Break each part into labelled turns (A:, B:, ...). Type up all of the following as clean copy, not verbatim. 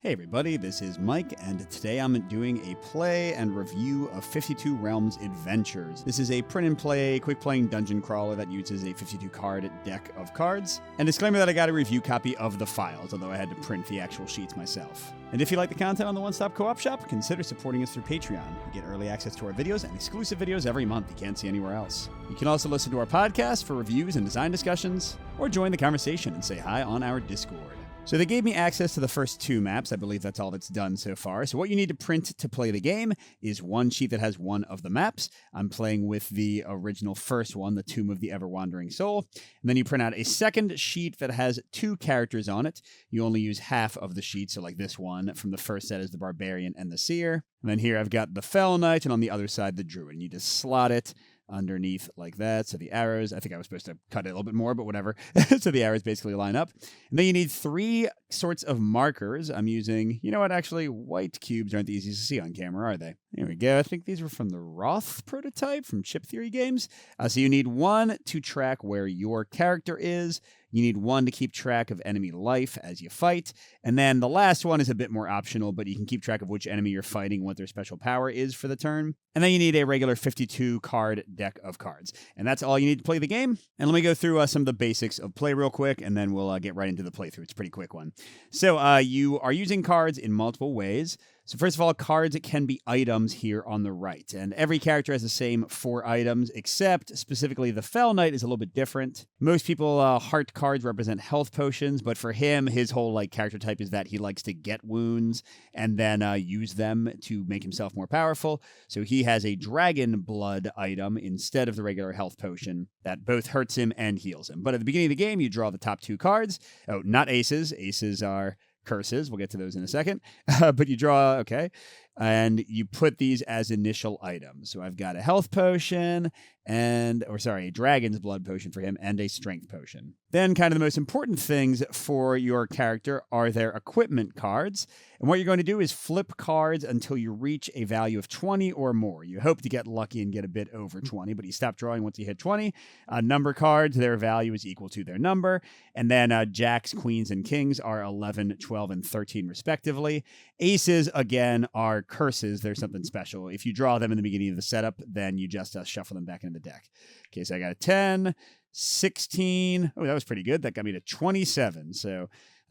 A: Hey everybody, this is Mike, and today I'm doing a play and review of 52 Realms Adventures. This is a print and play, quick playing dungeon crawler that uses a 52 card deck of cards. And disclaimer that I got a review copy of the files, although I had to print the actual sheets myself. And if you like the content on the One Stop Co-op Shop, consider supporting us through Patreon. You get early access to our videos and exclusive videos every month you can't see anywhere else. You can also listen to our podcast for reviews and design discussions, or join the conversation and say hi on our Discord. So they gave me access to the first two maps. I believe that's all that's done so far. So what you need to print to play the game is one sheet that has one of the maps. I'm playing with the original first one, the Tomb of the Ever-Wandering Soul. And then you print out a second sheet that has two characters on it. You only use half of the sheet, so like this one from the first set is the Barbarian and the Seer. And then here I've got the Fell Knight, and on the other side the Druid. And you just slot it underneath like that. So the arrows, I think I was supposed to cut it a little bit more, but whatever. So the arrows basically line up. And then you need three sorts of markers. I'm using, you know what, actually white cubes aren't the easiest to see on camera, are they? There we go. I think these were from the Roth prototype from Chip Theory Games. So you need one to track where your character is. You need one to keep track of enemy life as you fight. And then the last one is a bit more optional, but you can keep track of which enemy you're fighting, what their special power is for the turn. And then you need a regular 52 card deck of cards. And that's all you need to play the game. And let me go through some of the basics of play real quick, and then we'll get right into the playthrough. It's a pretty quick one. So you are using cards in multiple ways. So first of all, cards can be items here on the right, and every character has the same 4 items, except specifically the Fell Knight is a little bit different. Most people, heart cards represent health potions, but for him, his whole character type is that he likes to get wounds and then use them to make himself more powerful. So he has a dragon blood item instead of the regular health potion that both hurts him and heals him. But at the beginning of the game, you draw the top 2 cards. Oh, not aces. Aces are curses. We'll get to those in a second. But you draw, okay, and you put these as initial items. So I've got a health potion a dragon's blood potion for him and a strength potion. Then kind of the most important things for your character are their equipment cards. And what you're going to do is flip cards until you reach a value of 20 or more. You hope to get lucky and get a bit over 20, but you stop drawing once you hit 20. Number cards, their value is equal to their number. And then jacks, queens, and kings are 11, 12, and 13 respectively. Aces, again, are curses. They're something special. If you draw them in the beginning of the setup, then you just shuffle them back into the deck. Okay, so I got a 10, 16. Oh, that was pretty good. That got me to 27. So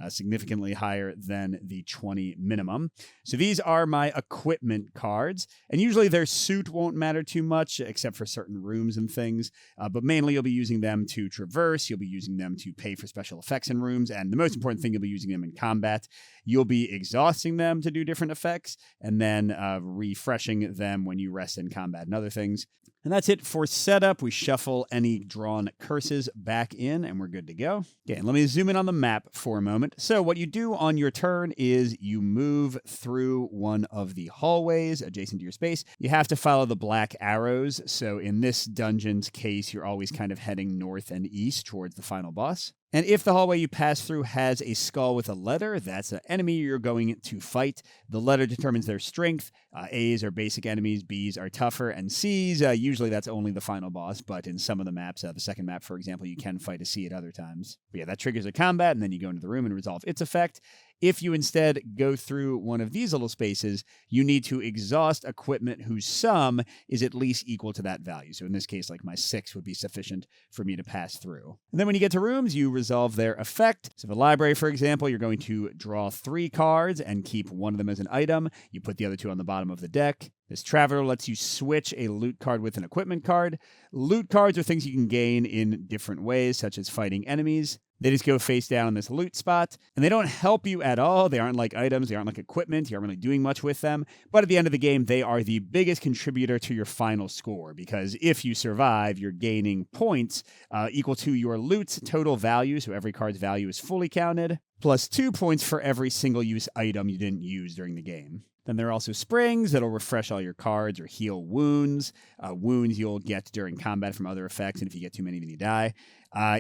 A: significantly higher than the 20 minimum. So these are my equipment cards, and usually their suit won't matter too much except for certain rooms and things, but mainly you'll be using them to traverse, you'll be using them to pay for special effects in rooms, and the most important thing, you'll be using them in combat. You'll be exhausting them to do different effects, and then refreshing them when you rest in combat and other things. And that's it for setup. We shuffle any drawn curses back in, and we're good to go. Okay, and let me zoom in on the map for a moment. So what you do on your turn is you move through one of the hallways adjacent to your space. You have to follow the black arrows. So in this dungeon's case, you're always kind of heading north and east towards the final boss. And if the hallway you pass through has a skull with a letter, that's an enemy you're going to fight. The letter determines their strength. A's are basic enemies, B's are tougher, and C's, usually that's only the final boss, but in some of the maps, the second map, for example, you can fight a C at other times. But yeah, that triggers a combat, and then you go into the room and resolve its effect. If you instead go through one of these little spaces, you need to exhaust equipment whose sum is at least equal to that value. So in this case, like my 6 would be sufficient for me to pass through. And then when you get to rooms, you resolve their effect. So the library, for example, you're going to draw 3 cards and keep one of them as an item. You put the other 2 on the bottom of the deck. This Traveler lets you switch a loot card with an equipment card. Loot cards are things you can gain in different ways, such as fighting enemies. They just go face down in this loot spot, and they don't help you at all. They aren't like items. They aren't like equipment. You aren't really doing much with them. But at the end of the game, they are the biggest contributor to your final score, because if you survive, you're gaining points equal to your loot's total value, so every card's value is fully counted, plus 2 points for every single-use item you didn't use during the game. Then there are also springs that'll refresh all your cards or heal wounds. Wounds you'll get during combat from other effects, and if you get too many, then you die.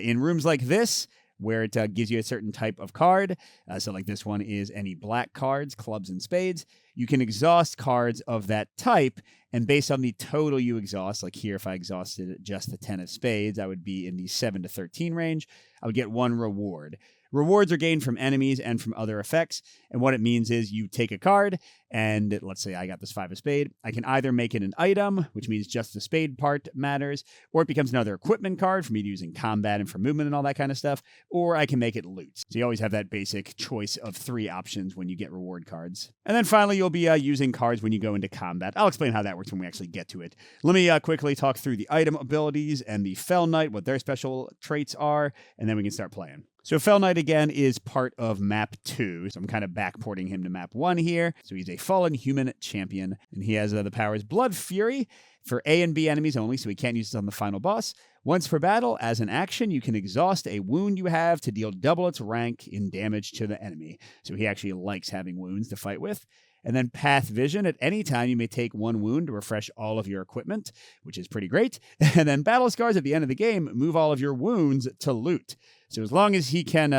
A: In rooms like this, where it gives you a certain type of card. So like this one is any black cards, clubs and spades. You can exhaust cards of that type, and based on the total you exhaust, like here if I exhausted just the 10 of spades, I would be in the 7 to 13 range. I would get 1 reward. Rewards are gained from enemies and from other effects, and what it means is you take a card, and let's say I got this 5 of spade. I can either make it an item, which means just the spade part matters, or it becomes another equipment card for me to use in combat and for movement and all that kind of stuff, or I can make it loot. So you always have that basic choice of 3 options when you get reward cards. And then finally, you'll be using cards when you go into combat. I'll explain how that works when we actually get to it. Let me quickly talk through the item abilities and the Fell Knight, what their special traits are, and then we can start playing. So Fell Knight, again, is part of map 2, so I'm kind of backporting him to map 1 here. So he's a fallen human champion, and he has the powers Blood Fury for A and B enemies only, so he can't use this on the final boss. Once per battle, as an action, you can exhaust a wound you have to deal double its rank in damage to the enemy. So he actually likes having wounds to fight with. And then Path Vision, at any time you may take 1 wound to refresh all of your equipment, which is pretty great. And then Battle Scars at the end of the game, move all of your wounds to loot. So as long as he can,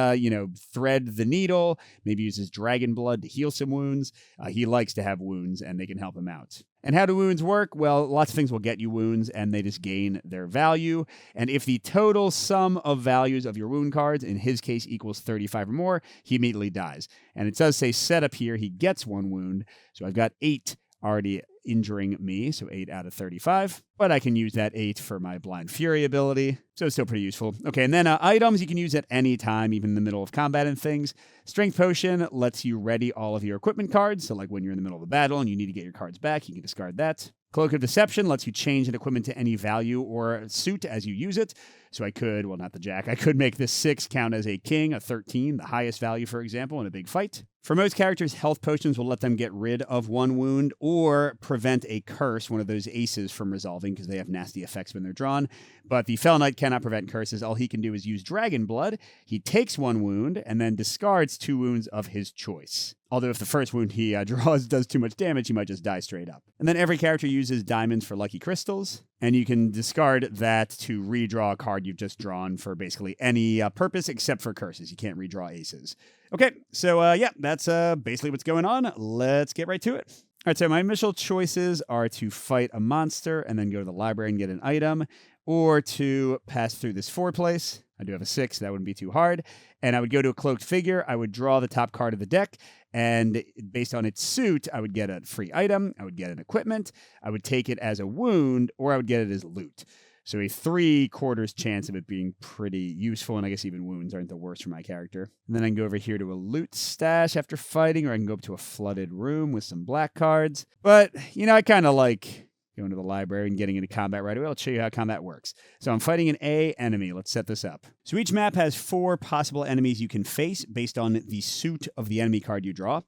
A: thread the needle, maybe use his dragon blood to heal some wounds, he likes to have wounds and they can help him out. And how do wounds work? Well, lots of things will get you wounds and they just gain their value. And if the total sum of values of your wound cards, in his case, equals 35 or more, he immediately dies. And it does say setup here, he gets 1 wound. So I've got 8 already injuring me, so 8 out of 35. But I can use that 8 for my Blind Fury ability, so it's still pretty useful. Okay, and then items you can use at any time, even in the middle of combat and things. Strength Potion lets you ready all of your equipment cards, so like when you're in the middle of a battle and you need to get your cards back, you can discard that. Cloak of Deception lets you change an equipment to any value or suit as you use it. So I could, well, not the jack, I could make this 6 count as a king, a 13, the highest value, for example, in a big fight. For most characters, health potions will let them get rid of 1 wound or prevent a curse, one of those aces, from resolving because they have nasty effects when they're drawn. But the Fell Knight cannot prevent curses. All he can do is use Dragon Blood. He takes 1 wound and then discards 2 wounds of his choice. Although if the first wound he draws does too much damage, he might just die straight up. And then every character uses diamonds for lucky crystals, and you can discard that to redraw a card you've just drawn for basically any purpose except for curses. You can't redraw aces. Okay, so that's basically what's going on. Let's get right to it. All right, so my initial choices are to fight a monster and then go to the library and get an item, or to pass through this 4 place. I do have a 6, so that wouldn't be too hard. And I would go to a cloaked figure. I would draw the top card of the deck, and based on its suit, I would get a free item. I would get an equipment. I would take it as a wound, or I would get it as loot. So a 3/4 chance of it being pretty useful, and I guess even wounds aren't the worst for my character. And then I can go over here to a loot stash after fighting, or I can go up to a flooded room with some black cards. But, I kind of like going to the library and getting into combat right away. I'll show you how combat works. So I'm fighting an A enemy. Let's set this up. So each map has 4 possible enemies you can face based on the suit of the enemy card you draw.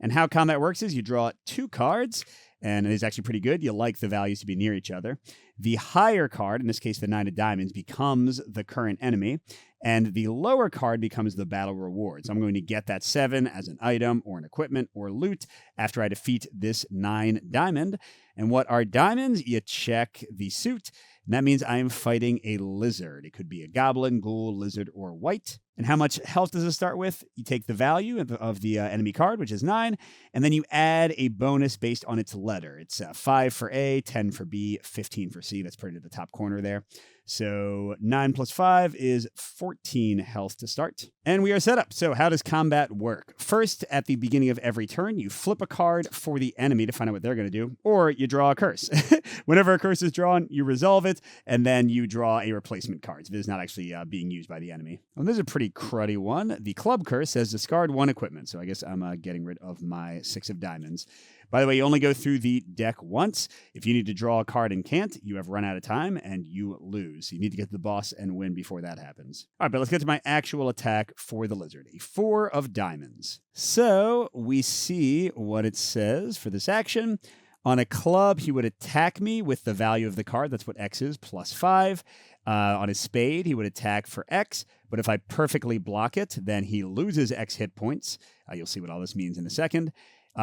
A: And how combat works is you draw 2 cards, and it is actually pretty good. You like the values to be near each other. The higher card, in this case the 9 of diamonds, becomes the current enemy, and the lower card becomes the battle reward. So I'm going to get that 7 as an item or an equipment or loot after I defeat this 9 diamond. And what are diamonds? You check the suit, and that means I am fighting a lizard. It could be a goblin, ghoul, lizard, or white. And how much health does it start with? You take the value of the enemy card, which is 9, and then you add a bonus based on its letter. It's 5 for A, 10 for B, 15 for C. That's printed at the top corner there. So 9 plus 5 is 14 health to start. And we are set up. So how does combat work? First, at the beginning of every turn, you flip a card for the enemy to find out what they're going to do, or you draw a curse. Whenever a curse is drawn, you resolve it, and then you draw a replacement card. So this is not actually being used by the enemy. Well, this is a pretty cruddy one. The club curse says discard 1 equipment. So I guess I'm getting rid of my 6 of diamonds. By the way, you only go through the deck once. If you need to draw a card and can't, you have run out of time and you lose. You need to get to the boss and win before that happens. All right, but let's get to my actual attack for the lizard. A 4 of diamonds. So we see what it says for this action. On a club, he would attack me with the value of the card. That's what X is, plus 5. On his spade, he would attack for X. But if I perfectly block it, then he loses X hit points. You'll see what all this means in a second.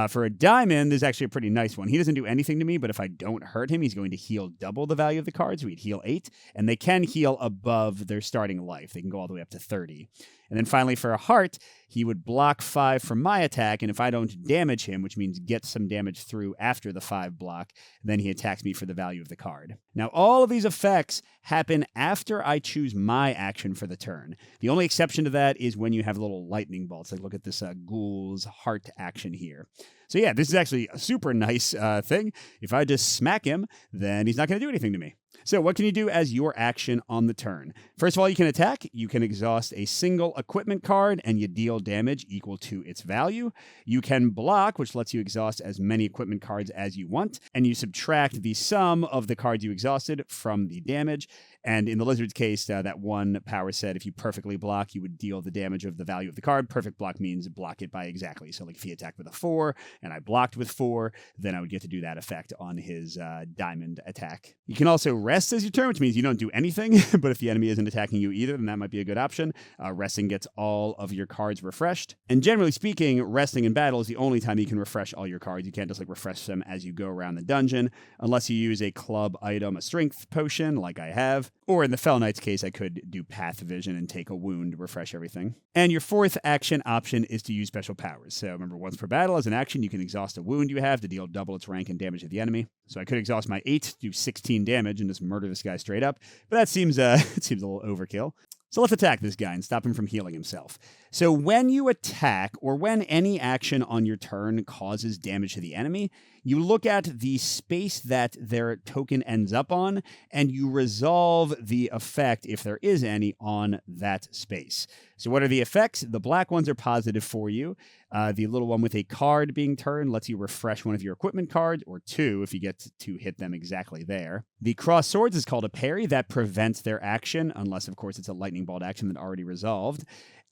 A: For a diamond, this is actually a pretty nice one. He doesn't do anything to me, but if I don't hurt him, he's going to heal double the value of the card, so he'd heal 8. And they can heal above their starting life. They can go all the way up to 30. And then finally, for a heart, he would block 5 from my attack, and if I don't damage him, which means get some damage through after the 5 block, then he attacks me for the value of the card. Now, all of these effects happen after I choose my action for the turn. turn. The only exception to that is when you have little lightning bolts. Like, look at this ghoul's heart action here. So yeah, this is actually a super nice thing. If I just smack him, then he's not going to do anything to me. So what can you do as your action on the turn? First of all, you can attack. You can exhaust a single equipment card and you deal damage equal to its value. You can block, which lets you exhaust as many equipment cards as you want, and you subtract the sum of the cards you exhausted from the damage. And in the lizard's case, that one power said if you perfectly block, you would deal the damage of the value of the card. Perfect block means block it by exactly. So like if he attacked with a 4 and I blocked with 4, then I would get to do that effect on his diamond attack. You can also rest as your turn, which means you don't do anything. But if the enemy isn't attacking you either, then that might be a good option. Resting gets all of your cards refreshed. And generally speaking, resting in battle is the only time you can refresh all your cards. You can't just like refresh them as you go around the dungeon, unless you use a club item, a strength potion like I have. Or in the Fell Knight's case, I could do Path Vision and take a wound to refresh everything. And your fourth action option is to use special powers. So remember, once per battle, as an action, you can exhaust a wound you have to deal double its rank and damage to the enemy. So I could exhaust my 8, do 16 damage, and just murder this guy straight up. But that seems it seems a little overkill. So let's attack this guy and stop him from healing himself. So when you attack, or when any action on your turn causes damage to the enemy, you look at the space that their token ends up on, and you resolve the effect, if there is any, on that space. So what are the effects? The black ones are positive for you. The little one with a card being turned lets you refresh one of your equipment cards, or 2 if you get to hit them exactly there. The cross swords is called a parry. That prevents their action, unless, of course, it's a lightning bolt action that already resolved.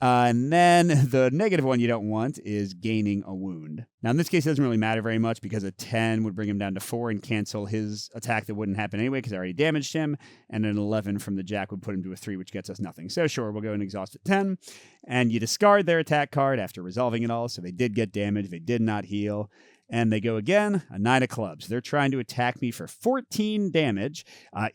A: And then the negative one you don't want is gaining a wound. Now, in this case, it doesn't really matter very much because a 10 would bring him down to 4 and cancel his attack that wouldn't happen anyway because I already damaged him. And an 11 from the jack would put him to a 3, which gets us nothing. So sure, we'll go and exhaust at 10. And you discard their attack card after resolving it all. So they did get damage. They did not heal. And they go again, a 9 of clubs. They're trying to attack me for 14 damage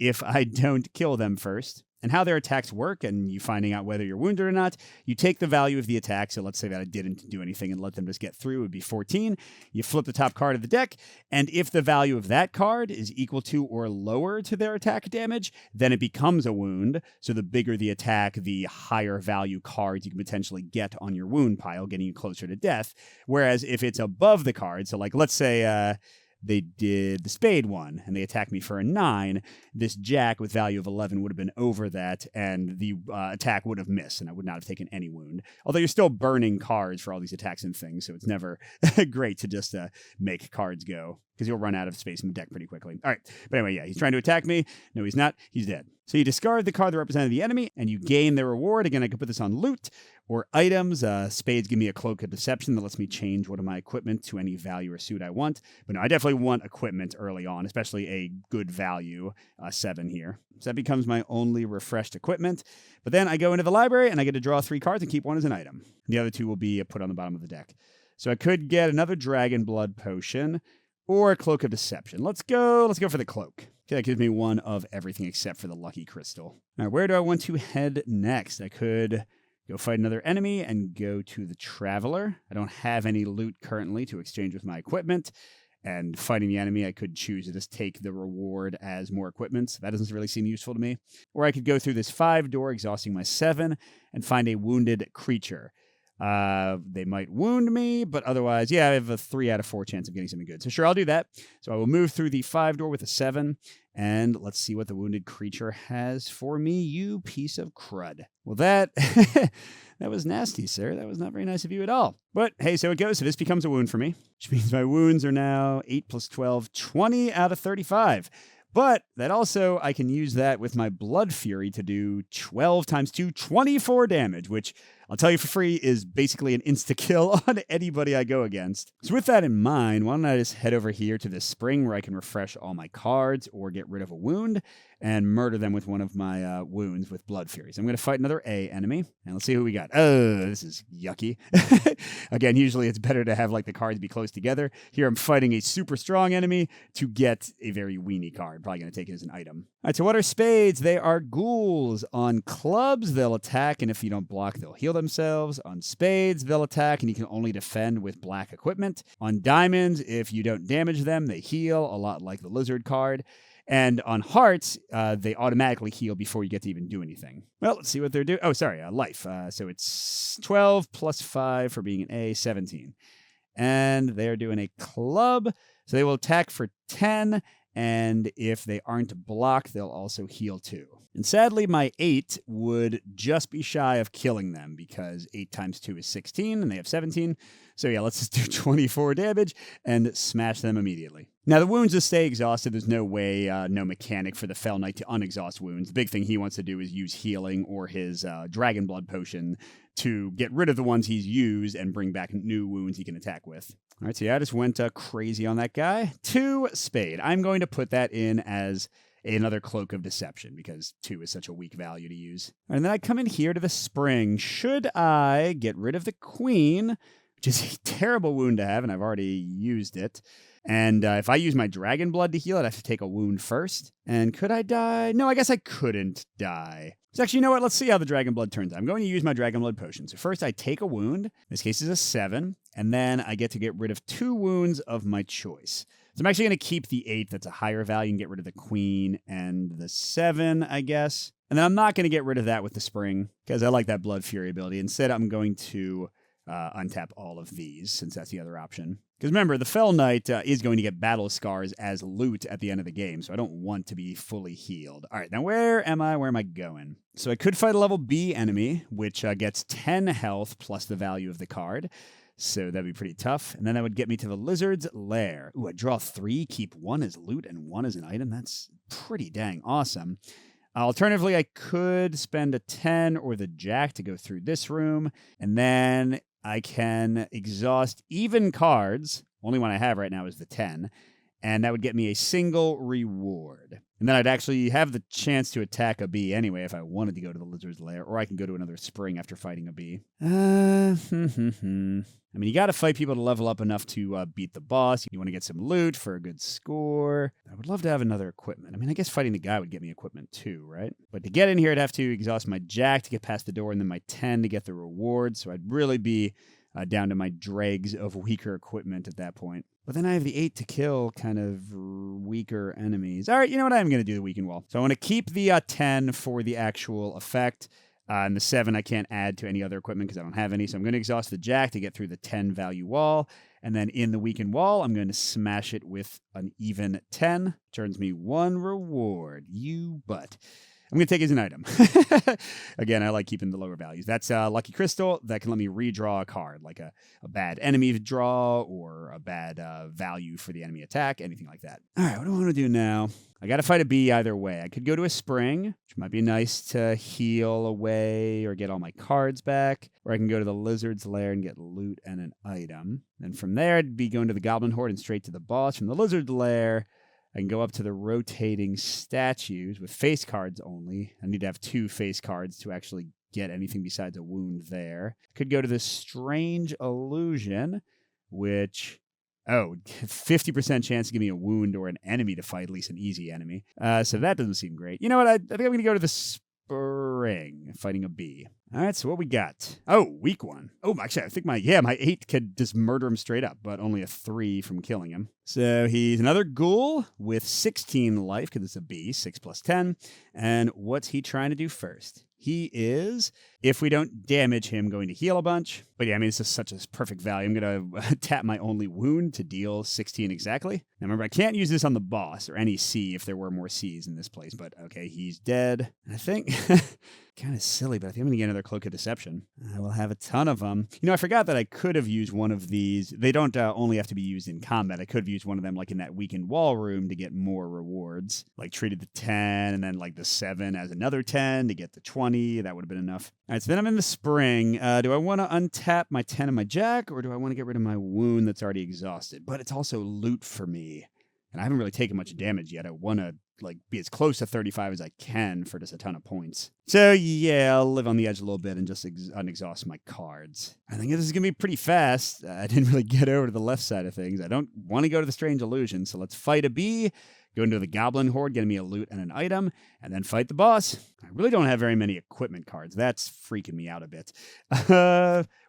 A: if I don't kill them first. And how their attacks work, and you finding out whether you're wounded or not, you take the value of the attack. So let's say that I didn't do anything and let them just get through. It would be 14. You flip the top card of the deck, and if the value of that card is equal to or lower to their attack damage, then it becomes a wound. So the bigger the attack, the higher value cards you can potentially get on your wound pile, getting you closer to death. Whereas if it's above the card, so like let's say they did the spade one, and they attacked me for a 9. This jack with value of 11 would have been over that, and the attack would have missed, and I would not have taken any wound. Although you're still burning cards for all these attacks and things, so it's never great to just make cards go, because you'll run out of space in the deck pretty quickly. All right, but anyway, yeah, he's trying to attack me. No, he's not. He's dead. So you discard the card that represented the enemy, and you gain their reward. Again, I could put this on loot or items. Spades give me a Cloak of Deception that lets me change one of my equipment to any value or suit I want. But no, I definitely want equipment early on, especially a good value 7 here. So that becomes my only refreshed equipment. But then I go into the library, and I get to draw 3 cards and keep one as an item. The other 2 will be put on the bottom of the deck. So I could get another Dragon Blood Potion or a Cloak of Deception. Let's go for the Cloak. Okay, that gives me one of everything except for the Lucky Crystal. All right, where do I want to head next? I could go fight another enemy and go to the Traveler. I don't have any loot currently to exchange with my equipment. And fighting the enemy, I could choose to just take the reward as more equipment. So that doesn't really seem useful to me. Or I could go through this 5 door, exhausting my 7, and find a wounded creature. They might wound me, but otherwise, yeah, I have a 3 out of 4 chance of getting something good. So sure, I'll do that. So I will move through the 5 door with a 7, and let's see what the wounded creature has for me, you piece of crud. Well, that was nasty, sir. That was not very nice of you at all. But hey, so it goes. So this becomes a wound for me, which means my wounds are now 8 plus 12, 20 out of 35. But that also, I can use that with my Blood Fury to do 12 times 2, 24 damage, which I'll tell you for free is basically an insta-kill on anybody I go against. So with that in mind, why don't I just head over here to this spring where I can refresh all my cards or get rid of a wound and murder them with one of my wounds with Blood Fury. So I'm going to fight another A enemy, and let's see who we got. Oh, this is yucky. Again, usually it's better to have like the cards be close together. Here I'm fighting a super strong enemy to get a very weenie card. Probably going to take it as an item. All right, so what are spades? They are ghouls. On clubs, they'll attack, and if you don't block, they'll heal themselves. On spades, they'll attack, and you can only defend with black equipment. On diamonds, if you don't damage them, they heal, a lot like the lizard card. And on hearts, they automatically heal before you get to even do anything. Well, let's see what they're doing. Oh, sorry, life. So it's 12 plus 5 for being an A, 17. And they're doing a club, so they will attack for 10, and if they aren't blocked, they'll also heal 2. And sadly, my 8 would just be shy of killing them, because 8 times 2 is 16, and they have 17. So yeah, let's just do 24 damage and smash them immediately. Now, the wounds just stay exhausted. There's no way, no mechanic for the Fell Knight to unexhaust wounds. The big thing he wants to do is use healing or his Dragon Blood Potion to get rid of the ones he's used and bring back new wounds he can attack with. All right, so yeah, I just went crazy on that guy. 2 Spade. I'm going to put that in as another Cloak of Deception, because 2 is such a weak value to use. And then I come in here to the Spring. Should I get rid of the Queen, which is a terrible wound to have, and I've already used it. And if I use my Dragon Blood to heal it, I have to take a wound first. And could I die? No, I guess I couldn't die. So actually, you know what? Let's see how the Dragon Blood turns out. I'm going to use my Dragon Blood Potion. So first I take a wound. In this case is a 7. And then I get to get rid of 2 wounds of my choice. So I'm actually going to keep the 8 that's a higher value and get rid of the Queen and the 7, I guess. And then I'm not going to get rid of that with the Spring, because I like that Blood Fury ability. Instead, I'm going to untap all of these, since that's the other option. Because remember, the Fell Knight is going to get battle scars as loot at the end of the game, so I don't want to be fully healed. All right, now where am I? Where am I going? So I could fight a level B enemy, which gets 10 health plus the value of the card. So that'd be pretty tough. And then that would get me to the Lizard's Lair. Ooh, I draw 3, keep 1 as loot and 1 as an item. That's pretty dang awesome. Alternatively, I could spend a 10 or the Jack to go through this room, and then I can exhaust even cards. Only one I have right now is the 10. And that would get me a single reward. And then I'd actually have the chance to attack a bee anyway if I wanted to go to the Lizard's Lair, or I can go to another Spring after fighting a bee. I mean, you got to fight people to level up enough to beat the boss. You want to get some loot for a good score. I would love to have another equipment. I mean, I guess fighting the guy would get me equipment too, right? But to get in here, I'd have to exhaust my Jack to get past the door, and then my 10 to get the reward. So I'd really be down to my dregs of weaker equipment at that point. But then I have the 8 to kill kind of weaker enemies. All right, you know what? I'm going to do the weaken wall. So I want to keep the 10 for the actual effect. And the 7 I can't add to any other equipment because I don't have any. So I'm going to exhaust the Jack to get through the 10 value wall. And then in the weaken wall, I'm going to smash it with an even 10. Turns me 1 reward. You butt. I'm going to take it as an item. Again, I like keeping the lower values. That's a Lucky Crystal that can let me redraw a card, like a bad enemy draw or a bad value for the enemy attack, anything like that. All right, what do I want to do now? I got to fight a bee either way. I could go to a Spring, which might be nice to heal away or get all my cards back. Or I can go to the Lizard's Lair and get loot and an item. Then from there, I'd be going to the Goblin Horde and straight to the boss. From the Lizard's Lair, I can go up to the rotating statues with face cards only. I need to have 2 face cards to actually get anything besides a wound there. Could go to the Strange Illusion, which... 50% chance to give me a wound or an enemy to fight, at least an easy enemy. So that doesn't seem great. You know what? I think I'm going to go to the Spring, fighting a bee. All right, so what we got? Oh, weak one. Oh, actually, I think my 8 could just murder him straight up, but only a 3 from killing him. So he's another ghoul with 16 life, because it's a bee, 6 plus 10. And what's he trying to do first? He is, if we don't damage him, going to heal a bunch. But yeah, I mean, this is such a perfect value. I'm going to tap my only wound to deal 16 exactly. Now remember, I can't use this on the boss or any C if there were more Cs in this place. But okay, he's dead. And I think... kind of silly, but I think I'm going to get another Cloak of Deception. I will have a ton of them. You know, I forgot that I could have used one of these. They don't only have to be used in combat. I could have used one of them like in that weakened wall room to get more rewards. Like treated the 10 and then like the 7 as another 10 to get the 20. That would have been enough. All right, so then I'm in the Spring. Do I want to untap my 10 and my Jack, or do I want to get rid of my wound that's already exhausted? But it's also loot for me. And I haven't really taken much damage yet. I want to be as close to 35 as I can for just a ton of points. So yeah, I'll live on the edge a little bit and just unexhaust my cards. I think this is going to be pretty fast. I didn't really get over to the left side of things. I don't want to go to the Strange Illusion, so let's fight a bee, go into the Goblin Horde, getting me a loot and an item, and then fight the boss. I really don't have very many equipment cards. That's freaking me out a bit.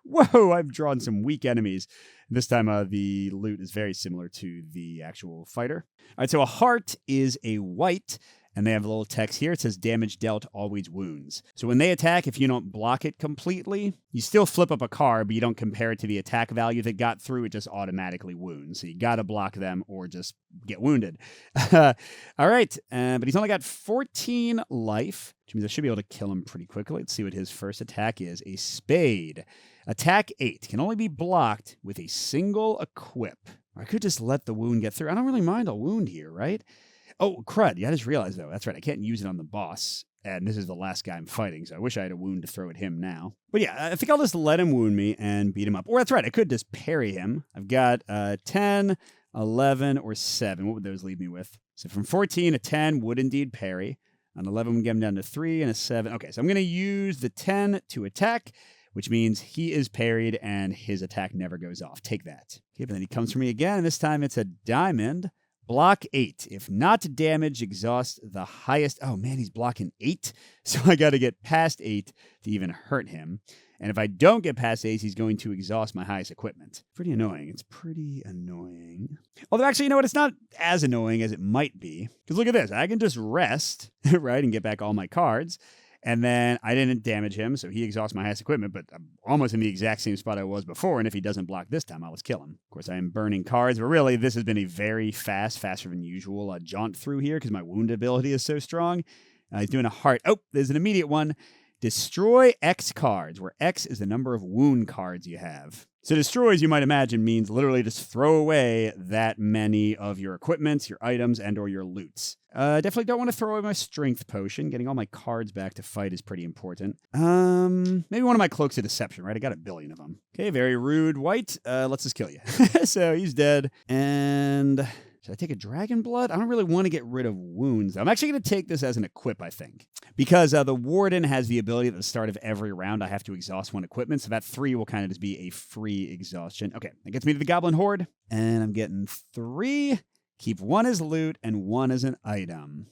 A: Whoa, I've drawn some weak enemies. This time, the loot is very similar to the actual fighter. All right, so a heart is a white, and they have a little text here. It says damage dealt, always wounds. So when they attack, if you don't block it completely, you still flip up a card, but you don't compare it to the attack value that got through. It just automatically wounds. So you got to block them or just get wounded. All right, but he's only got 14 life, which means I should be able to kill him pretty quickly. Let's see what his first attack is. A spade. Attack 8 can only be blocked with a single equip. Or I could just let the wound get through. I don't really mind a wound here, right? Oh, crud. Yeah, I just realized, though. That's right. I can't use it on the boss. And this is the last guy I'm fighting, so I wish I had a wound to throw at him now. But yeah, I think I'll just let him wound me and beat him up. Or that's right. I could just parry him. I've got 10, 11, or 7. What would those leave me with? So from 14, a 10 would indeed parry. An 11 would get him down to 3, and a 7. Okay, so I'm going to use the 10 to attack, which means he is parried and his attack never goes off. Take that. Okay, but then he comes for me again, and this time it's a diamond. Block 8. If not damage, exhaust the highest. Oh, man, he's blocking 8. So I got to get past 8 to even hurt him. And if I don't get past 8, he's going to exhaust my highest equipment. Pretty annoying. It's pretty annoying. Although, actually, you know what? It's not as annoying as it might be. Because look at this. I can just rest, right, and get back all my cards. And then I didn't damage him, so he exhausts my highest equipment, but I'm almost in the exact same spot I was before, and if he doesn't block this time, I'll just kill him. Of course, I am burning cards, but really, this has been a very faster than usual jaunt through here, because my wound ability is so strong. He's doing a heart. Oh, there's an immediate one. Destroy X cards, where X is the number of wound cards you have. So destroy, as you might imagine, means literally just throw away that many of your equipments, your items, and or your loots. Definitely don't want to throw away my strength potion. Getting all my cards back to fight is pretty important. Maybe one of my cloaks of deception, right? I got a billion of them. Okay, very rude white. Let's just kill you. So he's dead. And should I take a dragon blood? I don't really want to get rid of wounds. I'm actually going to take this as an equip, I think. Because the warden has the ability at the start of every round I have to exhaust one equipment. So that 3 will kind of just be a free exhaustion. Okay, that gets me to the goblin horde. And I'm getting 3. Keep 1 as loot and 1 as an item.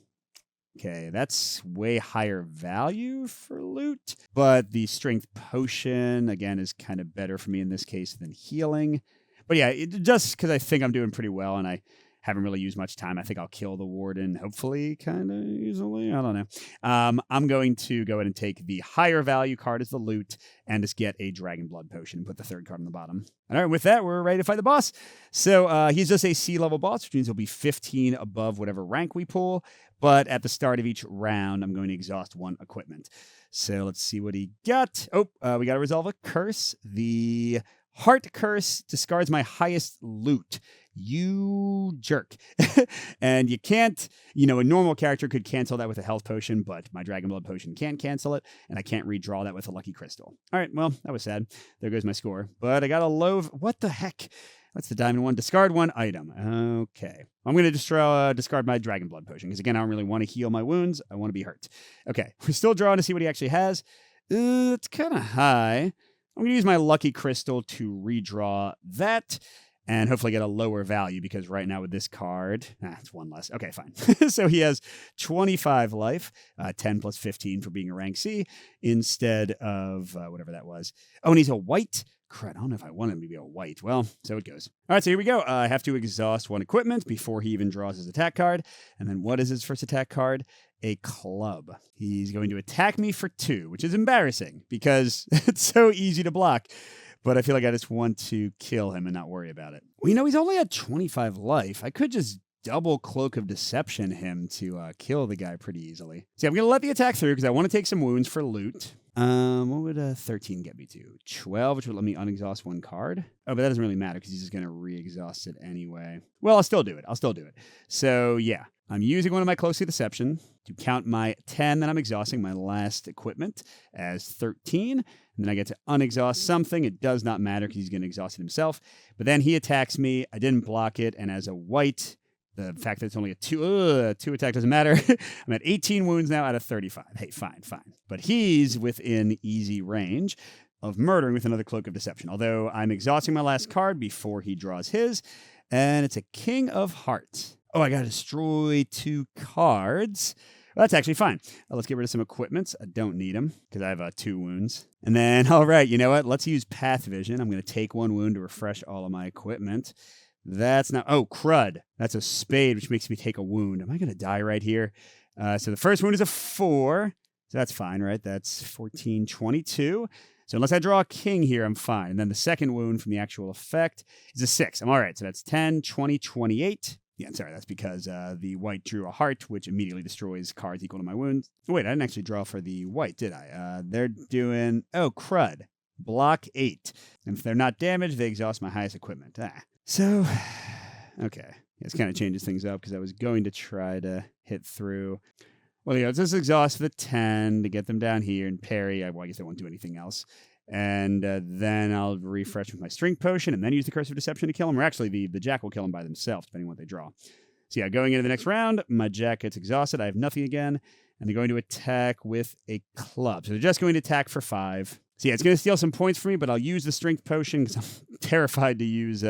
A: Okay, that's way higher value for loot. But the strength potion, again, is kind of better for me in this case than healing. But yeah, just because I think I'm doing pretty well and I haven't really used much time, I think I'll kill the warden, hopefully, kind of easily. I don't know. I'm going to go ahead and take the higher value card as the loot and just get a dragon blood potion and put the 3rd card on the bottom. All right, with that, we're ready to fight the boss. So he's just a C-level boss, which means he'll be 15 above whatever rank we pull. But at the start of each round, I'm going to exhaust 1 equipment. So let's see what he got. Oh, we got to resolve a curse. The heart curse discards my highest loot. You jerk. And you can't, a normal character could cancel that with a health potion, but my dragon blood potion can't cancel it, and I can't redraw that with a lucky crystal. All right, well, that was sad. There goes my score. But I got a low. What the heck? That's the diamond one. Discard 1 item. Okay. I'm going to discard my dragon blood potion, because again, I don't really want to heal my wounds. I want to be hurt. Okay, we're still drawing to see what he actually has. It's kind of high. I'm going to use my lucky crystal to redraw that and hopefully get a lower value, because right now with this card, it's 1 less. Okay, fine. So he has 25 life, 10 plus 15 for being a rank C, instead of whatever that was. Oh, and he's a white. Crud, I don't know if I want him to be a white. Well, so it goes. All right, so here we go. I have to exhaust 1 equipment before he even draws his attack card. And then what is his first attack card? A club. He's going to attack me for 2, which is embarrassing because it's so easy to block. But I feel like I just want to kill him and not worry about it. Well, he's only at 25 life. I could just double Cloak of Deception him to kill the guy pretty easily. See, I'm going to let the attack through because I want to take some wounds for loot. What would 13 get me to? 12, which would let me unexhaust 1 card. Oh, but that doesn't really matter because he's just going to re-exhaust it anyway. Well, I'll still do it. So, yeah. I'm using one of my Cloaks of Deception to count my 10 that I'm exhausting, my last equipment, as 13. And then I get to unexhaust something. It does not matter because he's going to exhaust it himself. But then he attacks me. I didn't block it. And as a white, the fact that it's only a 2 attack doesn't matter. I'm at 18 wounds now out of 35. Hey, fine. But he's within easy range of murdering with another Cloak of Deception. Although I'm exhausting my last card before he draws his. And it's a King of Hearts. Oh, I got to destroy 2 cards. That's actually fine. Let's get rid of some equipments. I don't need them because I have 2 wounds. And then, all right, you know what? Let's use Path Vision. I'm going to take 1 wound to refresh all of my equipment. That's not... Oh, crud. That's a spade, which makes me take a wound. Am I going to die right here? So the first wound is a 4. So that's fine, right? That's 14, 22. So unless I draw a king here, I'm fine. And then the second wound from the actual effect is a 6. I'm all right. So that's 10, 20, 28. Yeah, I'm sorry. That's because the white drew a heart, which immediately destroys cards equal to my wounds. Oh, wait, I didn't actually draw for the white, did I? They're doing... Oh, crud. Block 8. And if they're not damaged, they exhaust my highest equipment. So, okay. This kind of changes things up because I was going to try to hit through... Well, yeah, let's just exhaust the 10 to get them down here and parry. Well, I guess I won't do anything else. And then I'll refresh with my Strength Potion and then use the Curse of Deception to kill them. Or actually, the Jack will kill them by themselves, depending on what they draw. So yeah, going into the next round, my Jack gets exhausted. I have nothing again. And they're going to attack with a club. So they're just going to attack for 5. So yeah, it's going to steal some points from me, but I'll use the Strength Potion because I'm terrified to use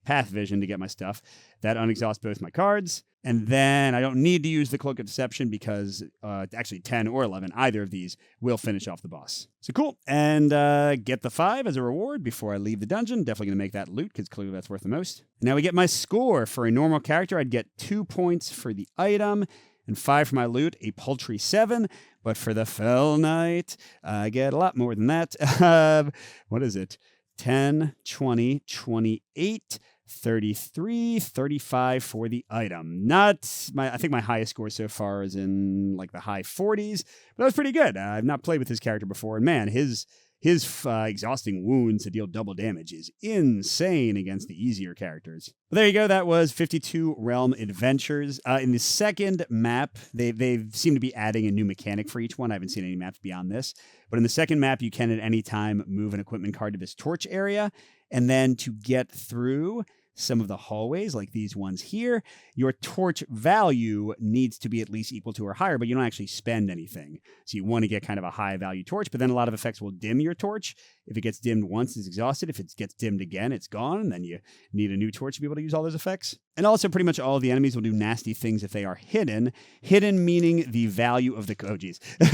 A: Path Vision to get my stuff. That unexhausts both my cards. And then I don't need to use the Cloak of Deception because actually 10 or 11, either of these will finish off the boss. So cool. And get the 5 as a reward before I leave the dungeon. Definitely going to make that loot because clearly that's worth the most. Now we get my score. For a normal character, I'd get 2 points for the item and 5 for my loot, a paltry 7. But for the Fell Knight, I get a lot more than that. What is it? 10, 20, 28, 33, 35 for the item. I think my highest score so far is in like the high 40s, but that was pretty good. I've not played with this character before, and man, his exhausting wounds to deal double damage is insane against the easier characters. But there you go. That was 52 Realm Adventures. In the second map, they seem to be adding a new mechanic for each one. I haven't seen any maps beyond this. But in the second map, you can at any time move an equipment card to this torch area. And then to get through some of the hallways, like these ones here, your torch value needs to be at least equal to or higher, but you don't actually spend anything. So you want to get kind of a high value torch, but then a lot of effects will dim your torch. If it gets dimmed once, it's exhausted. If it gets dimmed again, it's gone, and then you need a new torch to be able to use all those effects. And also pretty much all of the enemies will do nasty things if they are hidden. Hidden meaning the value of the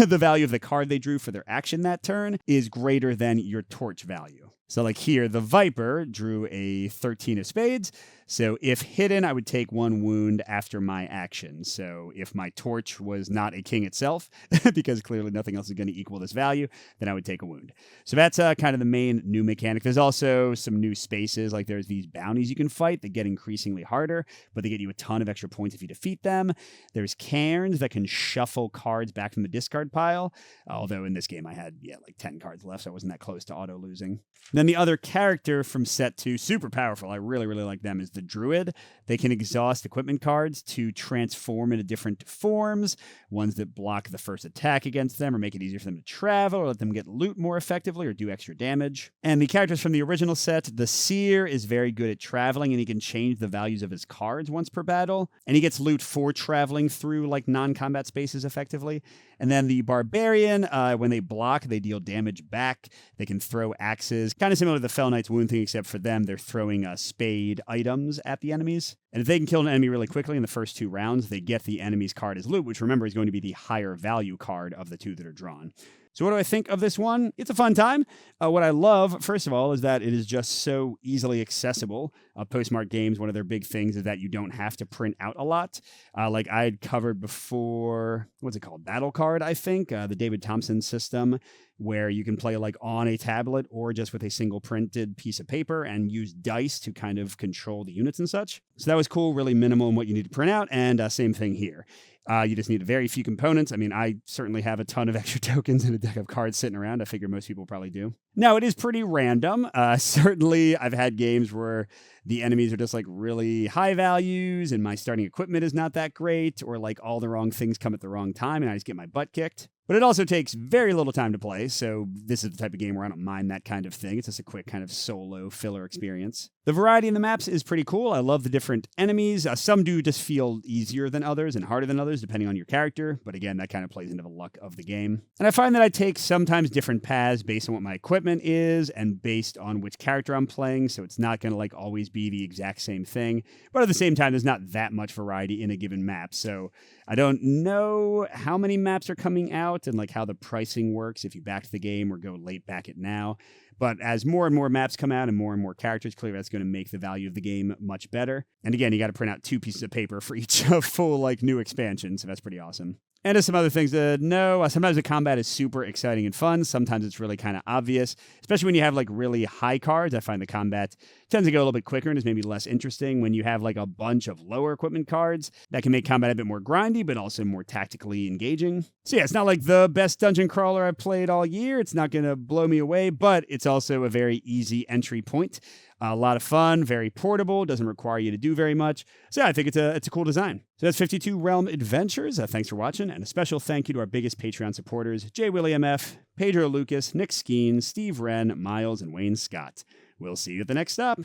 A: the value of the card they drew for their action that turn is greater than your torch value. So like here, the Viper drew a 13 of spades. So if hidden, I would take 1 wound after my action. So if my torch was not a king itself, because clearly nothing else is going to equal this value, then I would take a wound. So that's kind of the main new mechanic. There's also some new spaces, like there's these bounties you can fight that get increasingly harder, but they get you a ton of extra points if you defeat them. There's cairns that can shuffle cards back from the discard pile, although in this game I had, like 10 cards left, so I wasn't that close to auto-losing. Then the other character from set 2, super powerful, I really, really like them, is the Druid. They can exhaust equipment cards to transform into different forms, ones that block the first attack against them or make it easier for them to travel or let them get loot more effectively or do extra damage. And the characters from the original set, the Seer is very good at traveling and he can change the values of his cards once per battle. And he gets loot for traveling through like non-combat spaces effectively. And then the Barbarian, when they block, they deal damage back. They can throw axes, kind of similar to the Fell Knight's wound thing, except for them, they're throwing spade items at the enemies. And if they can kill an enemy really quickly in the first 2 rounds, they get the enemy's card as loot, which remember is going to be the higher value card of the 2 that are drawn. So what do I think of this one? It's a fun time. What I love, first of all, is that it is just so easily accessible. Postmark Games, one of their big things is that you don't have to print out a lot. Like I had covered before, what's it called? Battle Card, I think, the David Thompson system, where you can play like on a tablet or just with a single printed piece of paper and use dice to kind of control the units and such. So that was cool, really minimal in what you need to print out, and same thing here. You just need very few components. I mean, I certainly have a ton of extra tokens in a deck of cards sitting around. I figure most people probably do. Now, it is pretty random. Certainly, I've had games where the enemies are just like really high values and my starting equipment is not that great, or like all the wrong things come at the wrong time and I just get my butt kicked. But it also takes very little time to play, so this is the type of game where I don't mind that kind of thing. It's just a quick kind of solo filler experience. The variety in the maps is pretty cool. I love the different enemies. Some do just feel easier than others and harder than others, depending on your character. But again, that kind of plays into the luck of the game. And I find that I take sometimes different paths based on what my equipment is and based on which character I'm playing. So it's not going to like always be the exact same thing. But at the same time, there's not that much variety in a given map. So I don't know how many maps are coming out and like how the pricing works if you backed the game or go late back it now. But as more and more maps come out and more characters, clearly that's going to make the value of the game much better. And again, you got to print out 2 pieces of paper for each full like new expansion, so that's pretty awesome. And there's some other things to know. Sometimes the combat is super exciting and fun. Sometimes it's really kind of obvious, especially when you have like really high cards. I find the combat tends to go a little bit quicker and is maybe less interesting. When you have like a bunch of lower equipment cards, that can make combat a bit more grindy, but also more tactically engaging. So yeah, it's not like the best dungeon crawler I've played all year. It's not going to blow me away, but it's also a very easy entry point. A lot of fun, very portable, doesn't require you to do very much. So yeah, I think it's a cool design. So that's 52 Realm Adventures. Thanks for watching, and a special thank you to our biggest Patreon supporters, J. William F., Pedro Lucas, Nick Skeen, Steve Wren, Miles, and Wayne Scott. We'll see you at the next stop.